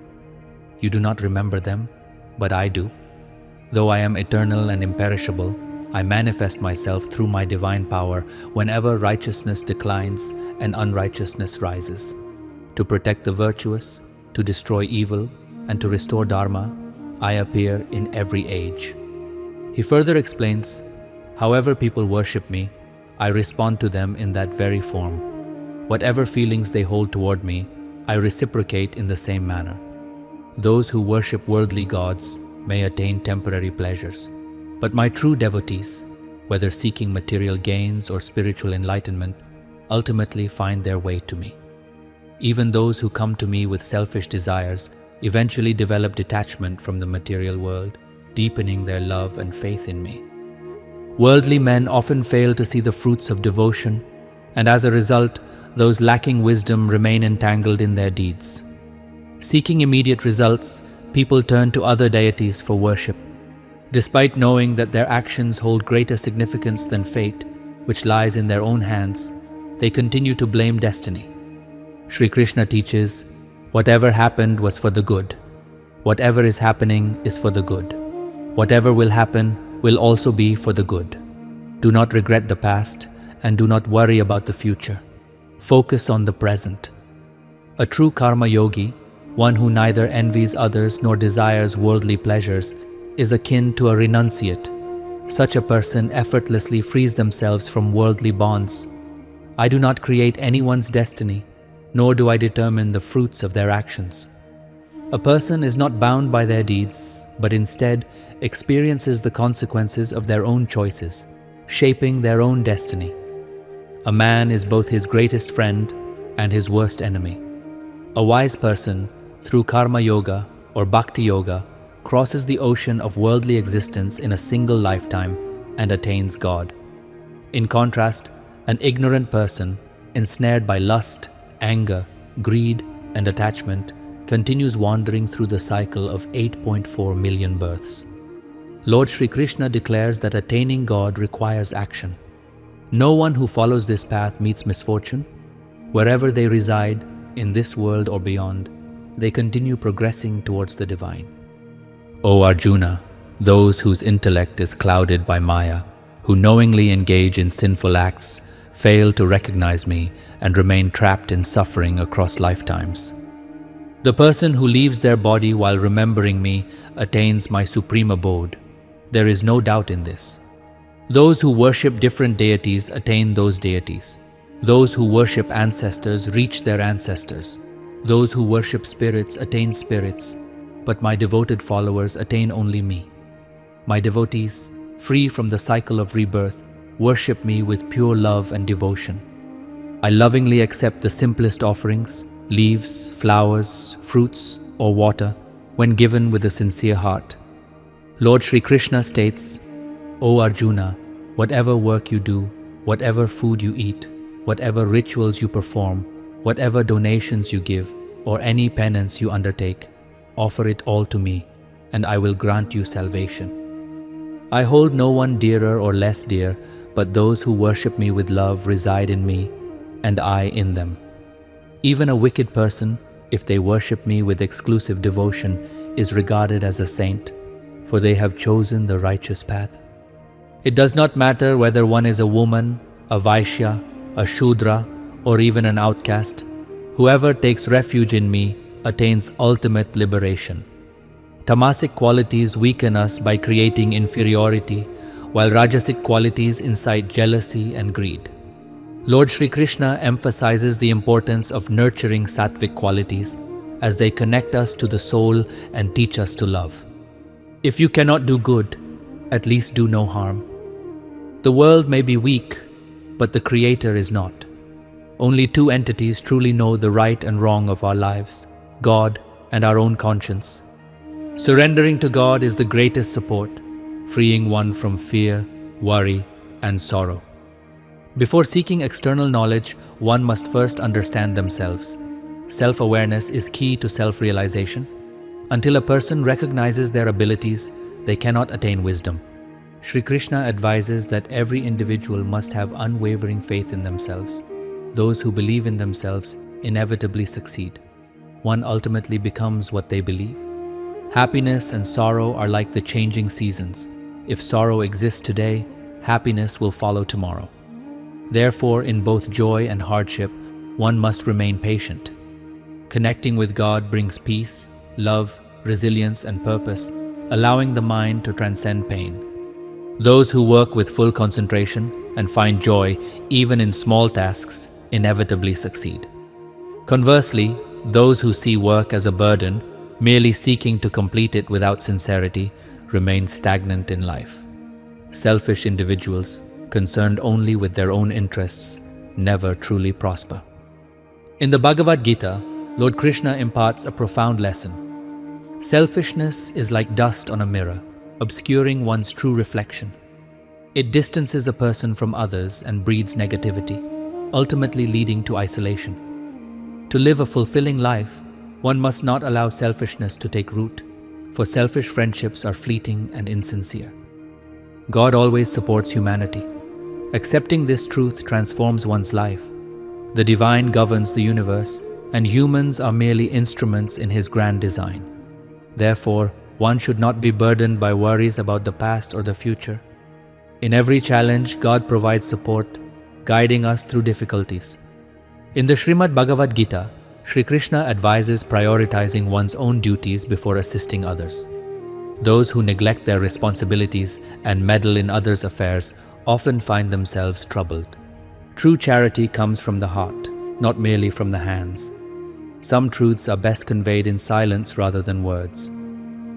You do not remember them, but I do. Though I am eternal and imperishable, I manifest myself through my divine power whenever righteousness declines and unrighteousness rises. To protect the virtuous, to destroy evil, and to restore dharma, I appear in every age. He further explains, however people worship me, I respond to them in that very form. Whatever feelings they hold toward me, I reciprocate in the same manner. Those who worship worldly gods may attain temporary pleasures, but my true devotees, whether seeking material gains or spiritual enlightenment, ultimately find their way to me. Even those who come to me with selfish desires eventually develop detachment from the material world, deepening their love and faith in me. Worldly men often fail to see the fruits of devotion, and as a result, those lacking wisdom remain entangled in their deeds. Seeking immediate results, people turn to other deities for worship. Despite knowing that their actions hold greater significance than fate, which lies in their own hands, they continue to blame destiny. Shri Krishna teaches, whatever happened was for the good. Whatever is happening is for the good. Whatever will happen will also be for the good. Do not regret the past and do not worry about the future. Focus on the present. A true karma yogi, one who neither envies others nor desires worldly pleasures, is akin to a renunciate. Such a person effortlessly frees themselves from worldly bonds. I do not create anyone's destiny, nor do I determine the fruits of their actions. A person is not bound by their deeds, but instead experiences the consequences of their own choices, shaping their own destiny. A man is both his greatest friend and his worst enemy. A wise person, through karma yoga or bhakti yoga, crosses the ocean of worldly existence in a single lifetime and attains God. In contrast, an ignorant person, ensnared by lust, anger, greed, and attachment, continues wandering through the cycle of 8.4 million births. Lord Shri Krishna declares that attaining God requires action. No one who follows this path meets misfortune. Wherever they reside, in this world or beyond, they continue progressing towards the divine. O Arjuna, those whose intellect is clouded by Maya, who knowingly engage in sinful acts, fail to recognize me and remain trapped in suffering across lifetimes. The person who leaves their body while remembering me attains my supreme abode. There is no doubt in this. Those who worship different deities attain those deities. Those who worship ancestors reach their ancestors. Those who worship spirits attain spirits, but my devoted followers attain only me. My devotees, free from the cycle of rebirth, worship me with pure love and devotion. I lovingly accept the simplest offerings, leaves, flowers, fruits, or water, when given with a sincere heart. Lord Shri Krishna states, O Arjuna, whatever work you do, whatever food you eat, whatever rituals you perform, whatever donations you give, or any penance you undertake, offer it all to me, and I will grant you salvation. I hold no one dearer or less dear, but those who worship me with love reside in me, and I in them. Even a wicked person, if they worship me with exclusive devotion, is regarded as a saint, for they have chosen the righteous path. It does not matter whether one is a woman, a Vaishya, a Shudra, or even an outcast. Whoever takes refuge in me attains ultimate liberation. Tamasic qualities weaken us by creating inferiority, while Rajasic qualities incite jealousy and greed. Lord Shri Krishna emphasizes the importance of nurturing sattvic qualities as they connect us to the soul and teach us to love. If you cannot do good, at least do no harm. The world may be weak, but the Creator is not. Only two entities truly know the right and wrong of our lives, God and our own conscience. Surrendering to God is the greatest support, freeing one from fear, worry, and sorrow. Before seeking external knowledge, one must first understand themselves. Self-awareness is key to self-realization. Until a person recognizes their abilities, they cannot attain wisdom. Shri Krishna advises that every individual must have unwavering faith in themselves. Those who believe in themselves inevitably succeed. One ultimately becomes what they believe. Happiness and sorrow are like the changing seasons. If sorrow exists today, happiness will follow tomorrow. Therefore, in both joy and hardship, one must remain patient. Connecting with God brings peace, love, resilience, and purpose, allowing the mind to transcend pain. Those who work with full concentration and find joy even in small tasks inevitably succeed. Conversely, those who see work as a burden, merely seeking to complete it without sincerity, remain stagnant in life. Selfish individuals, concerned only with their own interests, never truly prosper. In the Bhagavad Gita, Lord Krishna imparts a profound lesson. Selfishness is like dust on a mirror, obscuring one's true reflection. It distances a person from others and breeds negativity, ultimately leading to isolation. To live a fulfilling life, one must not allow selfishness to take root, for selfish friendships are fleeting and insincere. God always supports humanity. Accepting this truth transforms one's life. The divine governs the universe, and humans are merely instruments in His grand design. Therefore, one should not be burdened by worries about the past or the future. In every challenge, God provides support, guiding us through difficulties. In the Srimad Bhagavad Gita, Shri Krishna advises prioritizing one's own duties before assisting others. Those who neglect their responsibilities and meddle in others' affairs often find themselves troubled. True charity comes from the heart, not merely from the hands. Some truths are best conveyed in silence rather than words.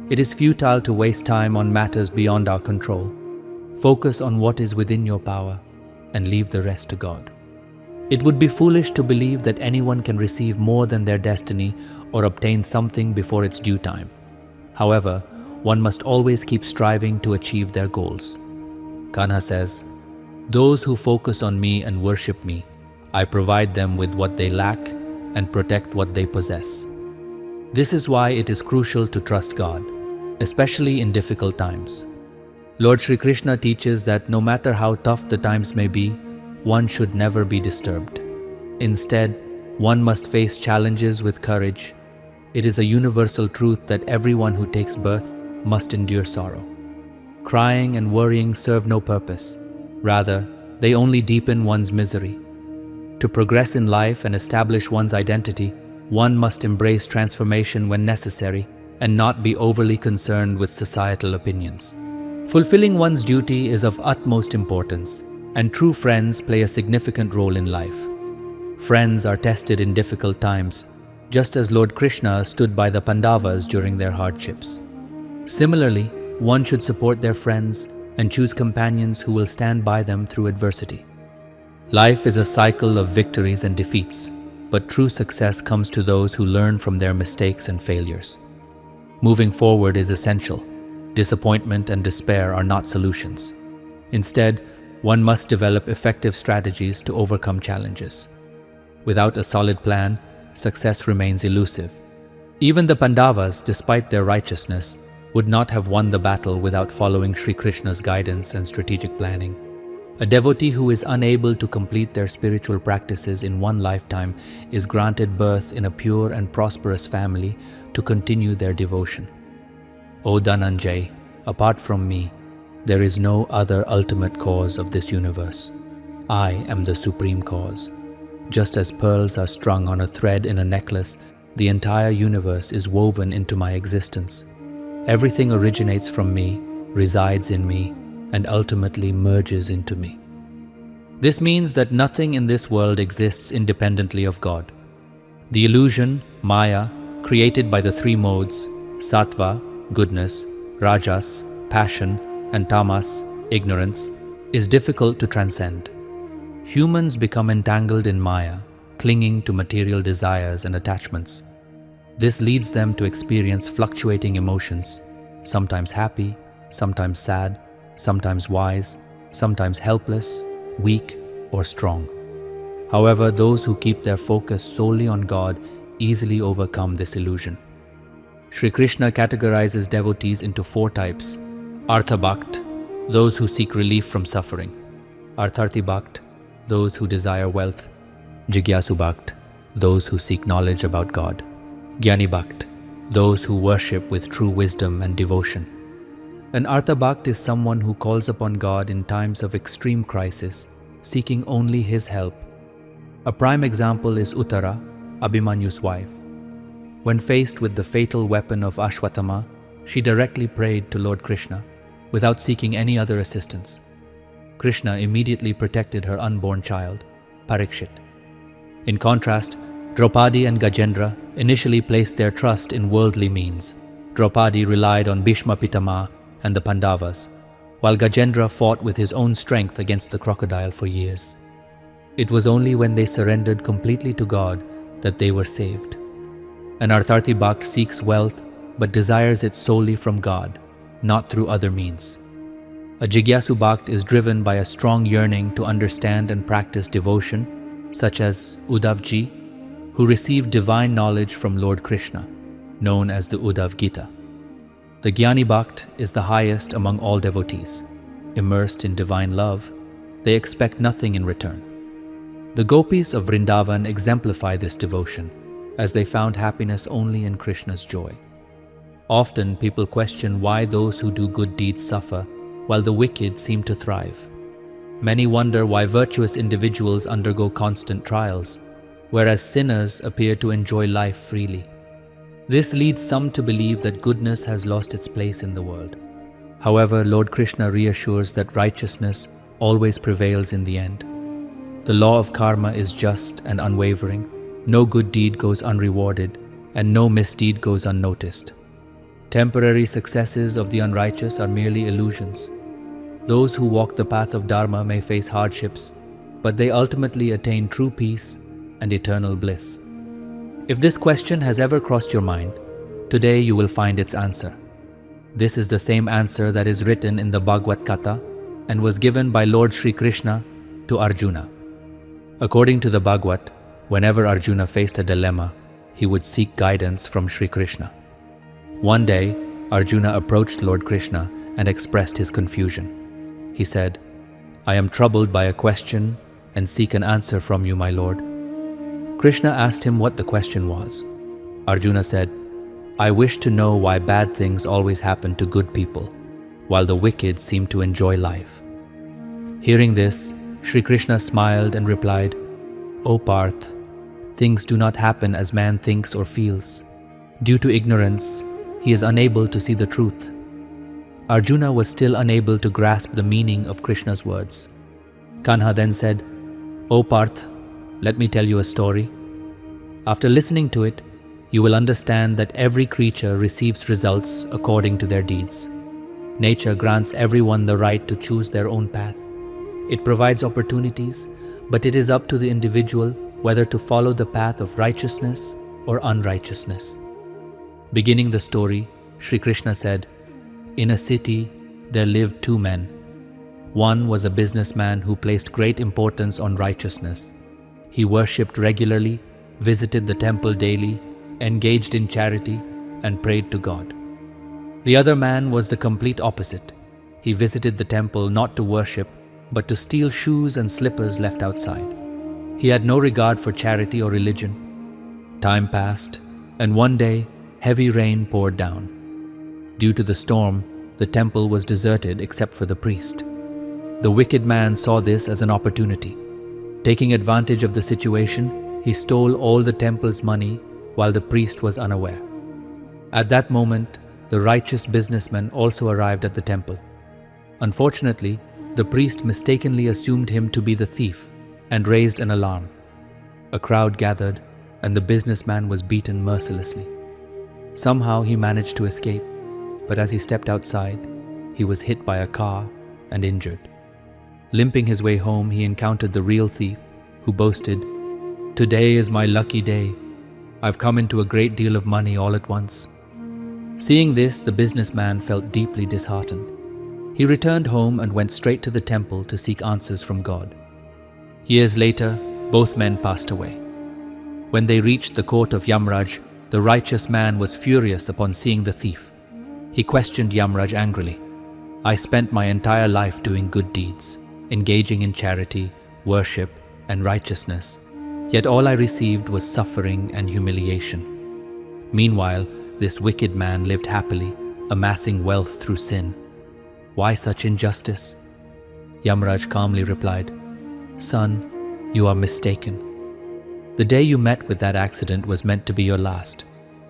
It is futile to waste time on matters beyond our control. Focus on what is within your power and leave the rest to God. It would be foolish to believe that anyone can receive more than their destiny or obtain something before its due time. However, one must always keep striving to achieve their goals. Kanha says, "Those who focus on me and worship me, I provide them with what they lack and protect what they possess." This is why it is crucial to trust God, especially in difficult times. Lord Shri Krishna teaches that no matter how tough the times may be, one should never be disturbed. Instead, one must face challenges with courage. It is a universal truth that everyone who takes birth must endure sorrow. Crying and worrying serve no purpose. Rather, they only deepen one's misery. To progress in life and establish one's identity, one must embrace transformation when necessary and not be overly concerned with societal opinions. Fulfilling one's duty is of utmost importance, and true friends play a significant role in life. Friends are tested in difficult times, just as Lord Krishna stood by the Pandavas during their hardships. Similarly, one should support their friends and choose companions who will stand by them through adversity. Life is a cycle of victories and defeats, but true success comes to those who learn from their mistakes and failures. Moving forward is essential. Disappointment and despair are not solutions. Instead, one must develop effective strategies to overcome challenges. Without a solid plan, success remains elusive. Even the Pandavas, despite their righteousness, would not have won the battle without following Shri Krishna's guidance and strategic planning. A devotee who is unable to complete their spiritual practices in one lifetime is granted birth in a pure and prosperous family to continue their devotion. O Dhananjay, apart from me, there is no other ultimate cause of this universe. I am the supreme cause. Just as pearls are strung on a thread in a necklace, the entire universe is woven into my existence. Everything originates from me, resides in me, and ultimately merges into me. This means that nothing in this world exists independently of God. The illusion, Maya, created by the three modes, Sattva, goodness, Rajas, passion, and Tamas, ignorance, is difficult to transcend. Humans become entangled in Maya, clinging to material desires and attachments. This leads them to experience fluctuating emotions, sometimes happy, sometimes sad, sometimes wise, sometimes helpless, weak, or strong. However, those who keep their focus solely on God easily overcome this illusion. Shri Krishna categorizes devotees into four types: Artha Bhakt, those who seek relief from suffering; Artharthi Bhakt, those who desire wealth; Jigyasu Bhakt, those who seek knowledge about God. Gyani Bhakt, those who worship with true wisdom and devotion. An Artha Bhakt is someone who calls upon God in times of extreme crisis, seeking only His help. A prime example is Uttara, Abhimanyu's wife. When faced with the fatal weapon of Ashwatthama, she directly prayed to Lord Krishna, without seeking any other assistance. Krishna immediately protected her unborn child, Parikshit. In contrast, Draupadi and Gajendra initially placed their trust in worldly means. Draupadi relied on Bhishma Pitama and the Pandavas, while Gajendra fought with his own strength against the crocodile for years. It was only when they surrendered completely to God that they were saved. An Artharthi Bhakt seeks wealth but desires it solely from God, not through other means. A Jigyasu Bhakt is driven by a strong yearning to understand and practice devotion, such as Uddhavji, who received divine knowledge from Lord Krishna, known as the Uddhav Gita. The Gyani Bhakt is the highest among all devotees. Immersed in divine love, they expect nothing in return. The gopis of Vrindavan exemplify this devotion, as they found happiness only in Krishna's joy. Often people question why those who do good deeds suffer, while the wicked seem to thrive. Many wonder why virtuous individuals undergo constant trials, whereas sinners appear to enjoy life freely. This leads some to believe that goodness has lost its place in the world. However, Lord Krishna reassures that righteousness always prevails in the end. The law of karma is just and unwavering. No good deed goes unrewarded, and no misdeed goes unnoticed. Temporary successes of the unrighteous are merely illusions. Those who walk the path of Dharma may face hardships, but they ultimately attain true peace and eternal bliss. If this question has ever crossed your mind, today you will find its answer. This is the same answer that is written in the Bhagwat Katha and was given by Lord Shri Krishna to Arjuna. According to the Bhagwat, whenever Arjuna faced a dilemma, he would seek guidance from Shri Krishna. One day, Arjuna approached Lord Krishna and expressed his confusion. He said, "I am troubled by a question and seek an answer from you, my Lord." Krishna asked him what the question was. Arjuna said, "I wish to know why bad things always happen to good people, while the wicked seem to enjoy life." Hearing this, Shri Krishna smiled and replied, "O Parth, things do not happen as man thinks or feels. Due to ignorance, he is unable to see the truth." Arjuna was still unable to grasp the meaning of Krishna's words. Kanha then said, "O Parth, let me tell you a story. After listening to it, you will understand that every creature receives results according to their deeds. Nature grants everyone the right to choose their own path. It provides opportunities, but it is up to the individual whether to follow the path of righteousness or unrighteousness." Beginning the story, Shri Krishna said, "In a city, there lived two men. One was a businessman who placed great importance on righteousness. He worshipped regularly, visited the temple daily, engaged in charity, and prayed to God. The other man was the complete opposite. He visited the temple not to worship, but to steal shoes and slippers left outside. He had no regard for charity or religion. Time passed, and one day, heavy rain poured down. Due to the storm, the temple was deserted except for the priest. The wicked man saw this as an opportunity. Taking advantage of the situation, he stole all the temple's money while the priest was unaware. At that moment, the righteous businessman also arrived at the temple. Unfortunately, the priest mistakenly assumed him to be the thief and raised an alarm. A crowd gathered, and the businessman was beaten mercilessly. Somehow he managed to escape, but as he stepped outside, he was hit by a car and injured. Limping his way home, he encountered the real thief, who boasted, "Today is my lucky day. I've come into a great deal of money all at once." Seeing this, the businessman felt deeply disheartened. He returned home and went straight to the temple to seek answers from God. Years later, both men passed away. When they reached the court of Yamraj, the righteous man was furious upon seeing the thief. He questioned Yamraj angrily. "I spent my entire life doing good deeds, engaging in charity, worship, and righteousness. Yet all I received was suffering and humiliation. Meanwhile, this wicked man lived happily, amassing wealth through sin. Why such injustice? Yamraj calmly replied, Son, you are mistaken. The day you met with that accident was meant to be your last,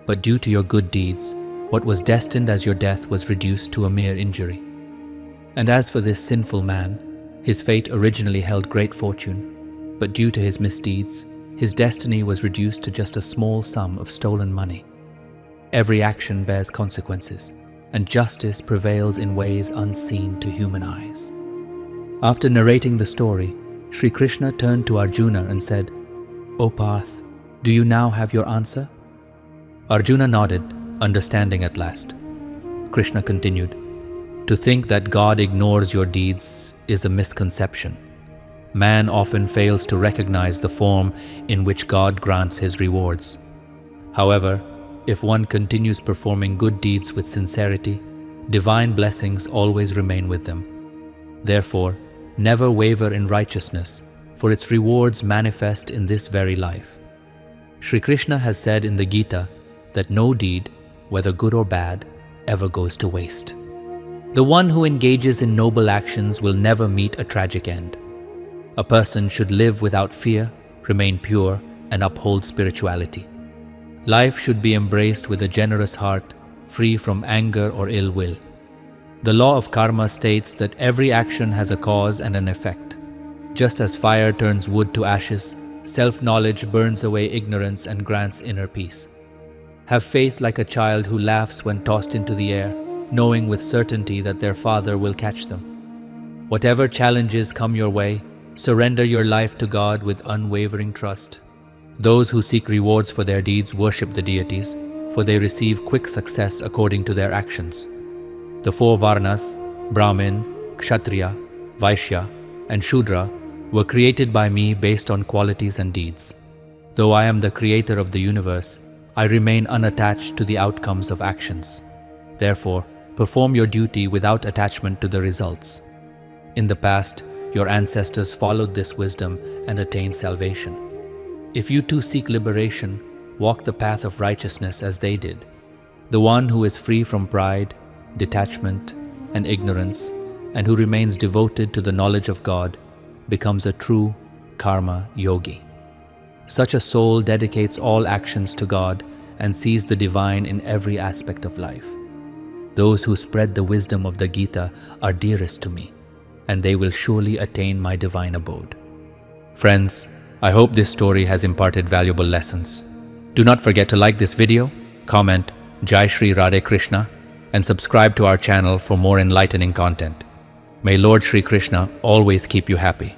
but due to your good deeds, what was destined as your death was reduced to a mere injury. And as for this sinful man, his fate originally held great fortune, but due to his misdeeds, his destiny was reduced to just a small sum of stolen money. Every action bears consequences, and justice prevails in ways unseen to human eyes. After narrating the story, Shri Krishna turned to Arjuna and said, O Parth, do you now have your answer? Arjuna nodded, understanding at last. Krishna continued, To think that God ignores your deeds is a misconception. Man often fails to recognize the form in which God grants his rewards. However, if one continues performing good deeds with sincerity, divine blessings always remain with them. Therefore, never waver in righteousness, for its rewards manifest in this very life. Shri Krishna has said in the Gita that no deed, whether good or bad, ever goes to waste. The one who engages in noble actions will never meet a tragic end. A person should live without fear, remain pure, and uphold spirituality. Life should be embraced with a generous heart, free from anger or ill will. The law of karma states that every action has a cause and an effect. Just as fire turns wood to ashes, self-knowledge burns away ignorance and grants inner peace. Have faith like a child who laughs when tossed into the air, knowing with certainty that their father will catch them. Whatever challenges come your way, surrender your life to God with unwavering trust. Those who seek rewards for their deeds worship the deities, for they receive quick success according to their actions. The four Varnas, Brahmin, Kshatriya, Vaishya, and Shudra, were created by me based on qualities and deeds. Though I am the creator of the universe, I remain unattached to the outcomes of actions. Therefore, perform your duty without attachment to the results. In the past, your ancestors followed this wisdom and attained salvation. If you too seek liberation, walk the path of righteousness as they did. The one who is free from pride, detachment, and ignorance, and who remains devoted to the knowledge of God, becomes a true karma yogi. Such a soul dedicates all actions to God and sees the divine in every aspect of life. Those who spread the wisdom of the Gita are dearest to me, and they will surely attain my divine abode. Friends, I hope this story has imparted valuable lessons. Do not forget to like this video, comment Jai Shri Radhe Krishna, and subscribe to our channel for more enlightening content. May Lord Shri Krishna always keep you happy.